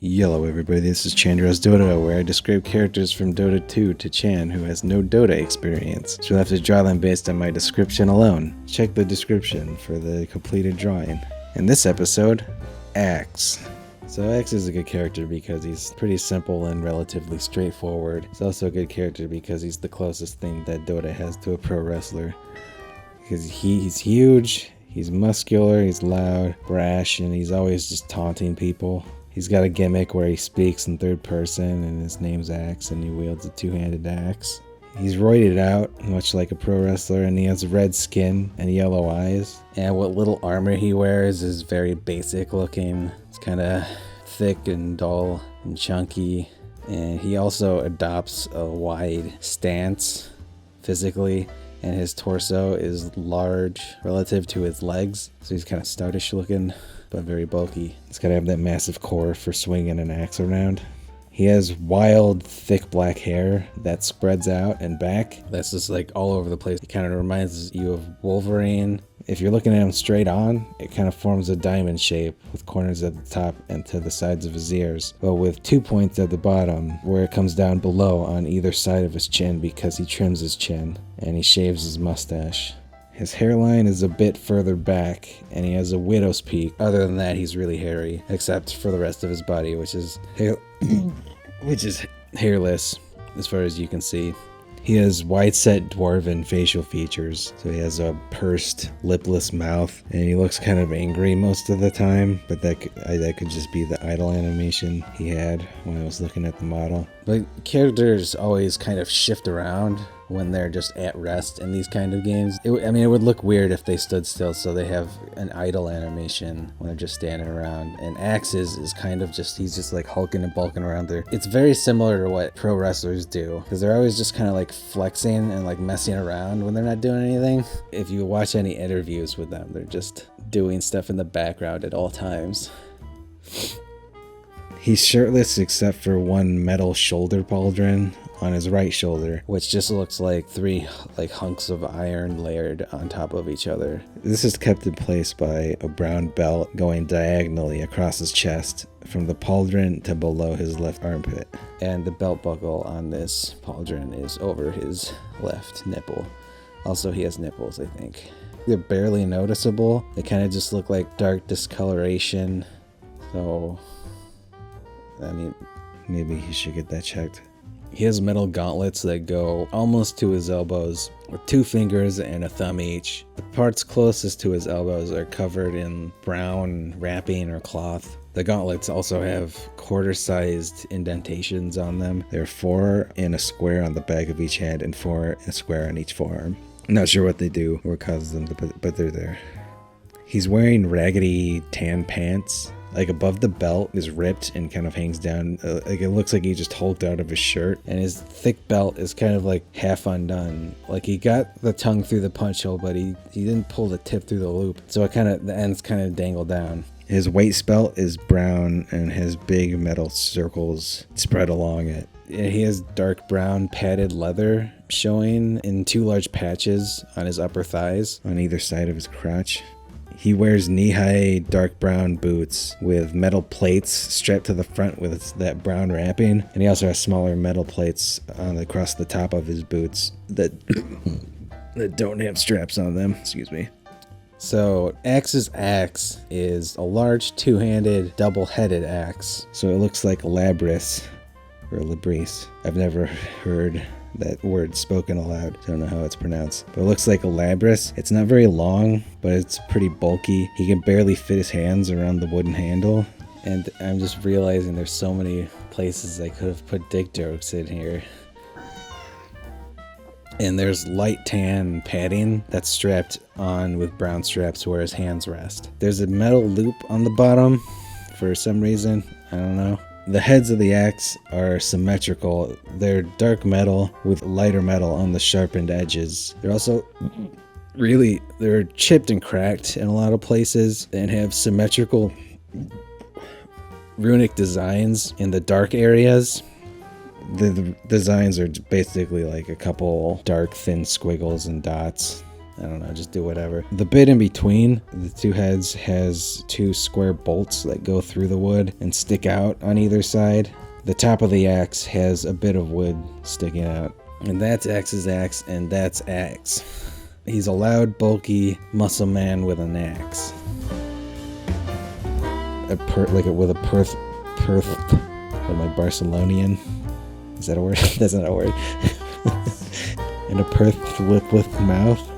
Hello everybody, this is Chandra's Dota, where I describe characters from Dota 2 to Chan who has no Dota experience. So you'll have to draw them based on my description alone. Check the description for the completed drawing. In this episode, Axe. So Axe is a good character because he's pretty simple and relatively straightforward. He's also a good character because he's the closest thing that Dota has to a pro wrestler. Because he's huge, he's muscular, he's loud, brash, and he's always just taunting people. He's got a gimmick where he speaks in third person and his name's Axe and he wields a two-handed axe. He's roided out, much like a pro wrestler, and he has red skin and yellow eyes. And what little armor he wears is very basic looking. It's kind of thick and dull and chunky. And he also adopts a wide stance physically. And his torso is large relative to his legs. So he's kind of stoutish looking, but very bulky. He's got to have that massive core for swinging an axe around. He has wild, thick black hair that spreads out and back. That's just like all over the place. It kind of reminds you of Wolverine. If you're looking at him straight on, it kind of forms a diamond shape with corners at the top and to the sides of his ears, but with 2 points at the bottom where it comes down below on either side of his chin because he trims his chin and he shaves his mustache. His hairline is a bit further back, and he has a widow's peak. Other than that, he's really hairy, except for the rest of his body, which is hairless, as far as you can see. He has wide-set dwarven facial features, so he has a pursed, lipless mouth, and he looks kind of angry most of the time, but that could just be the idle animation he had when I was looking at the model. But characters always kind of shift around when they're just at rest in these kind of games. It would look weird if they stood still, so they have an idle animation when they're just standing around. And Axe is kind of just, he's just like hulking and bulking around there. It's very similar to what pro wrestlers do, because they're always just kind of like flexing and like messing around when they're not doing anything. If you watch any interviews with them, they're just doing stuff in the background at all times. He's shirtless except for one metal shoulder pauldron on his right shoulder, which just looks like three hunks of iron layered on top of each other. This is kept in place by a brown belt going diagonally across his chest from the pauldron to below his left armpit. And the belt buckle on this pauldron is over his left nipple. Also, he has nipples, I think. They're barely noticeable. They kind of just look like dark discoloration. So, I mean, maybe he should get that checked. He has metal gauntlets that go almost to his elbows, with 2 fingers and a thumb each. The parts closest to his elbows are covered in brown wrapping or cloth. The gauntlets also have quarter-sized indentations on them. There are 4 in a square on the back of each hand and 4 in a square on each forearm. I'm not sure what they do or causes them to, but they're there. He's wearing raggedy tan pants. Like above the belt is ripped and kind of hangs down. Like it looks like he just hulked out of his shirt. And his thick belt is kind of like half undone. Like he got the tongue through the punch hole, but he didn't pull the tip through the loop. So the ends kind of dangle down. His waist belt is brown and has big metal circles spread along it. He has dark brown padded leather showing in 2 large patches on his upper thighs on either side of his crotch. He wears knee-high dark brown boots with metal plates strapped to the front with that brown wrapping. And he also has smaller metal plates across the top of his boots that don't have straps on them. Excuse me. So Axe's axe is a large 2-handed double-headed axe. So it looks like Labris or Labris. I've never heard that word spoken aloud. I don't know how it's pronounced, but it looks like a Labris. It's not very long, but it's pretty bulky. He can barely fit his hands around the wooden handle. And I'm just realizing there's so many places I could have put dick jokes in here. And there's light tan padding that's strapped on with brown straps where his hands rest. There's a metal loop on the bottom for some reason. I don't know. The heads of the axe are symmetrical. They're dark metal with lighter metal on the sharpened edges. They're also they're chipped and cracked in a lot of places and have symmetrical runic designs in the dark areas. The designs are basically like a couple dark thin squiggles and dots I don't know, just do whatever. The bit in between the two heads has two square bolts that go through the wood and stick out on either side. The top of the axe has a bit of wood sticking out. And that's Axe's axe, and that's Axe. He's a loud, bulky muscle man with an axe. With a Perth, what am I, Barcelonian? Is that a word? That's not a word. And a Perth lip with mouth.